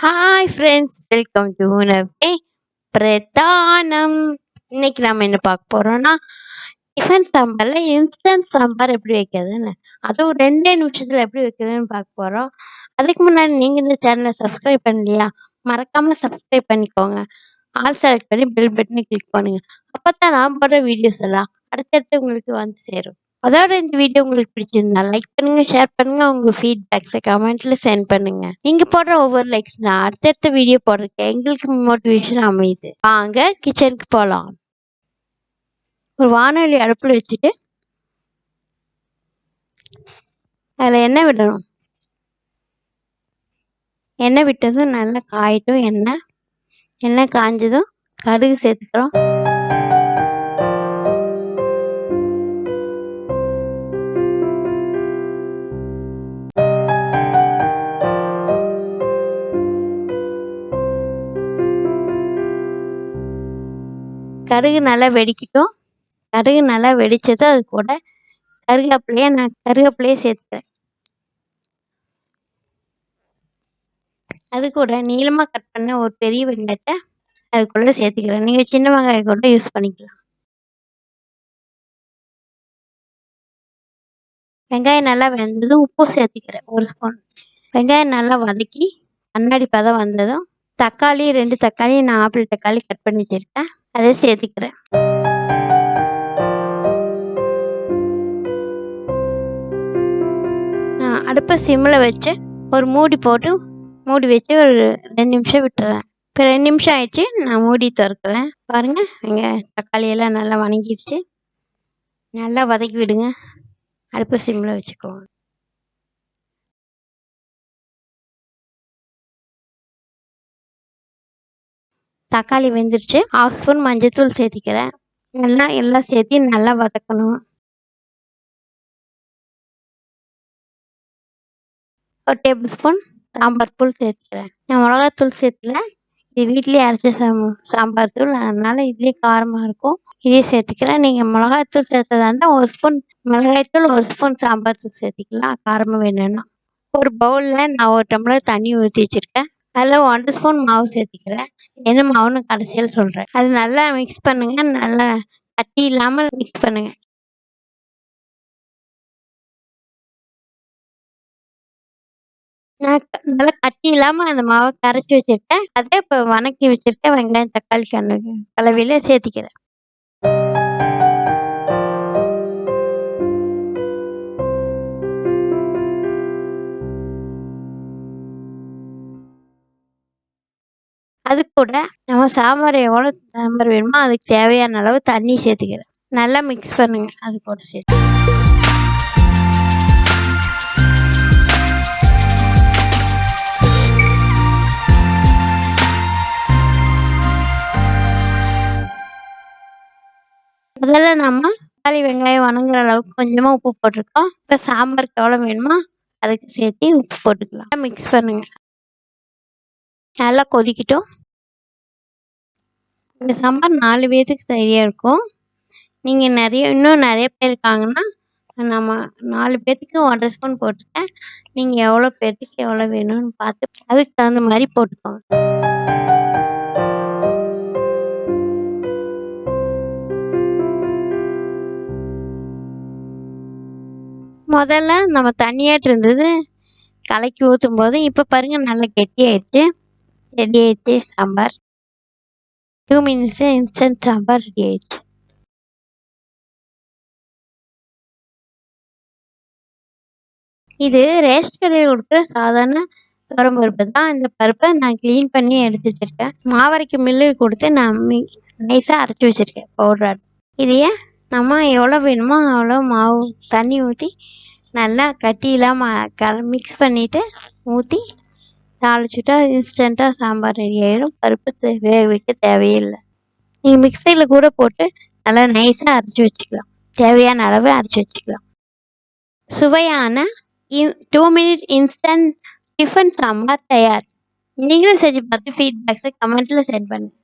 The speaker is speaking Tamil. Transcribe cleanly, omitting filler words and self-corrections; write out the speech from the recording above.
ஹாய் ஃப்ரெண்ட்ஸ், வெல்கம் டு உணவே பிரதானம். இன்னைக்கு நம்ம என்ன பார்க்க போறோம்னா, டிஃபன் சாம்பார்ல இன்ஸ்டன்ட் சாம்பார் எப்படி வைக்கிறதுன்னு, அதுவும் 2 நிமிஷத்துல எப்படி வைக்கிறதுன்னு பார்க்க போறோம். அதுக்கு முன்னாடி நீங்க இந்த சேனலை சப்ஸ்கிரைப் பண்ணலையா? மறக்காம சப்ஸ்கிரைப் பண்ணிக்கோங்க. ஆல் செலக்ட் பண்ணி பெல் பட்டனை கிளிக் பண்ணுங்க. அப்பதான் நான் போடுற வீடியோஸ் எல்லாம் அடுத்தடுத்து உங்களுக்கு வந்து சேரும். அதோட இந்த வீடியோ உங்களுக்கு பிடிச்சிருந்தா லைக் பண்ணுங்க, ஷேர் பண்ணுங்க, உங்க ஃபீட்பேக்ஸை கமெண்ட்ல சென்ட் பண்ணுங்க. நீங்க போடுற ஒவ்வொரு லைக்ஸ் தான் அடுத்தடுத்த வீடியோ போடுறதுக்கு எங்களுக்கு மோட்டிவேஷன் அமையுது. வாங்க கிச்சனுக்கு போகலாம். ஒரு வானொலி அடுப்பில் வச்சுட்டு அதில் எண்ணெய் விடணும். எண்ணெய் விட்டதும் நல்லா காயட்டும். எண்ணெய் காஞ்சதும் கடுகு சேர்த்துக்கிறோம். கடுகு நல்லா வெடிக்கட்டும். கடுகு நல்லா வெடிச்சதும் அது கூட கருவேப்பிலையே சேர்த்துக்கிறேன். அது கூட நீளமாக கட் பண்ண ஒரு பெரிய வெங்காயத்தை அதுக்குள்ளே சேர்த்துக்கிறேன். நீங்கள் சின்ன வெங்காயம் கூட யூஸ் பண்ணிக்கலாம். வெங்காயம் நல்லா வெந்ததும் உப்பு சேர்த்துக்கிறேன் 1 ஸ்பூன். வெங்காயம் நல்லா வதக்கி கண்ணாடி பதம் வந்ததும் தக்காளி 2 தக்காளி, நான் ஆப்பிள் தக்காளி கட் பண்ணி வச்சுருக்கேன், அதை சேர்த்துக்கிறேன். நான் அடுப்பை சிம்மில் வச்சு ஒரு மூடி வச்சு ஒரு 2 நிமிஷம் விட்டுறேன். இப்போ 2 நிமிஷம் ஆயிடுச்சு. நான் மூடி திறக்கிறேன். பாருங்கள், தக்காளி எல்லாம் நல்லா வணங்கிடுச்சு. நல்லா வதக்கி விடுங்க. அடுப்பை சிம்மில் வச்சுக்கோங்க. தக்காளி வெந்துடுச்சு. 1/2 ஸ்பூன் மஞ்சள்தூள் சேர்த்திக்கிறேன். எல்லாம் சேர்த்து நல்லா வதக்கணும். ஒரு டேபிள் ஸ்பூன் சாம்பார் தூள் சேர்த்துக்கிறேன். நான் மிளகாத்தூள் சேர்த்துல, இது வீட்லேயே அரைச்ச சாம்பார் தூள், அதனால இதுலேயே காரமாக இருக்கும். இதே சேர்த்துக்கிறேன். நீங்கள் மிளகாத்தூள் சேர்த்ததா இருந்தால் 1 ஸ்பூன் மிளகாய்த்தூள், 1 ஸ்பூன் சாம்பார் தூள் சேர்த்திக்கலாம், காரமாக வேணும்னா. ஒரு பவுலில் நான் 1 டம்ளர் தண்ணி ஊற்றி வச்சுருக்கேன். அதில் 1 ஸ்பூன் மாவு சேர்த்துக்கிறேன். என்ன மாவுன்னு கடைசியில் சொல்கிறேன். அது நல்லா மிக்ஸ் பண்ணுங்கள். நல்லா கட்டி இல்லாமல் மிக்ஸ் பண்ணுங்கள். நான் நல்லா கட்டி இல்லாமல் அந்த மாவை கரைச்சி வச்சுருக்கேன். அதே இப்போ வதக்கி வச்சுருக்கேன் வெங்காயம் தக்காளி கலவையில் சேர்த்திக்கிறேன். அது கூட நம்ம எவ்வளோ சாம்பார் வேணுமோ அதுக்கு தேவையான அளவு தண்ணி சேர்த்துக்கிறேன். நல்லா மிக்ஸ் பண்ணுங்க. அது கூட சேர்த்து முதல்ல நம்ம தக்காளி வெங்காயம் வணங்குற அளவுக்கு கொஞ்சமாக உப்பு போட்டிருக்கோம். இப்போ சாம்பாருக்கு எவ்வளோ வேணுமோ அதுக்கு சேர்த்து உப்பு போட்டுக்கலாம். மிக்ஸ் பண்ணுங்க. நல்லா கொதிக்கட்டும். இந்த சாம்பார் 4 பேர்த்துக்கு சரியாக இருக்கும். நீங்கள் இன்னும் நிறைய பேர் இருக்காங்கன்னா நம்ம 4 பேர்த்துக்கு 1/2 ஸ்பூன் போட்டுருக்கேன். நீங்கள் எவ்வளோ பேர்த்துக்கு எவ்வளோ வேணும்னு பார்த்து அதுக்கு தகுந்த மாதிரி போட்டுக்கோங்க. முதல்ல நம்ம தண்ணியாட்டு இருந்தது கலக்கி ஊற்றும் போது இப்போ பாருங்கள் நல்லா கெட்டியாயிடுச்சு. ரெடி ஆயிடுச்சு sambar. 2 minutes instant sambar ready ஆயிடுச்சு. இது ரேஷன் கடையில் கொடுக்குற சாதாரண துவரம் பருப்பு தான். இந்த பருப்பை நான் க்ளீன் பண்ணி எடுத்து வச்சுருக்கேன். மாவரைக்கு மில்லு கொடுத்து நான் நைஸாக அரைச்சி வச்சுருக்கேன் பவுடர். இதையே நம்ம எவ்வளோ வேணுமோ அவ்வளோ மாவு தண்ணி ஊற்றி நல்லா கட்டி இல்லாமல் மிக்ஸ் பண்ணிவிட்டு ஊற்றி தாளிச்சுட்டா இன்ஸ்டண்ட்டாக சாம்பார் ரெடி ஆயிடும். பருப்பு வேக வைக்க தேவையில்லை. நீங்கள் மிக்சியில் கூட போட்டு நல்லா நைஸாக அரைச்சி வச்சுக்கலாம். தேவையான அளவு அரைச்சி வச்சுக்கலாம். சுவையான 2 மினிட் இன்ஸ்டன்ட் டிஃபன் சாம்பார் தயார். நீங்களும் செஞ்சு பார்த்து ஃபீட்பேக்ஸை கமெண்ட்டில் சென்ட் பண்ணுங்கள்.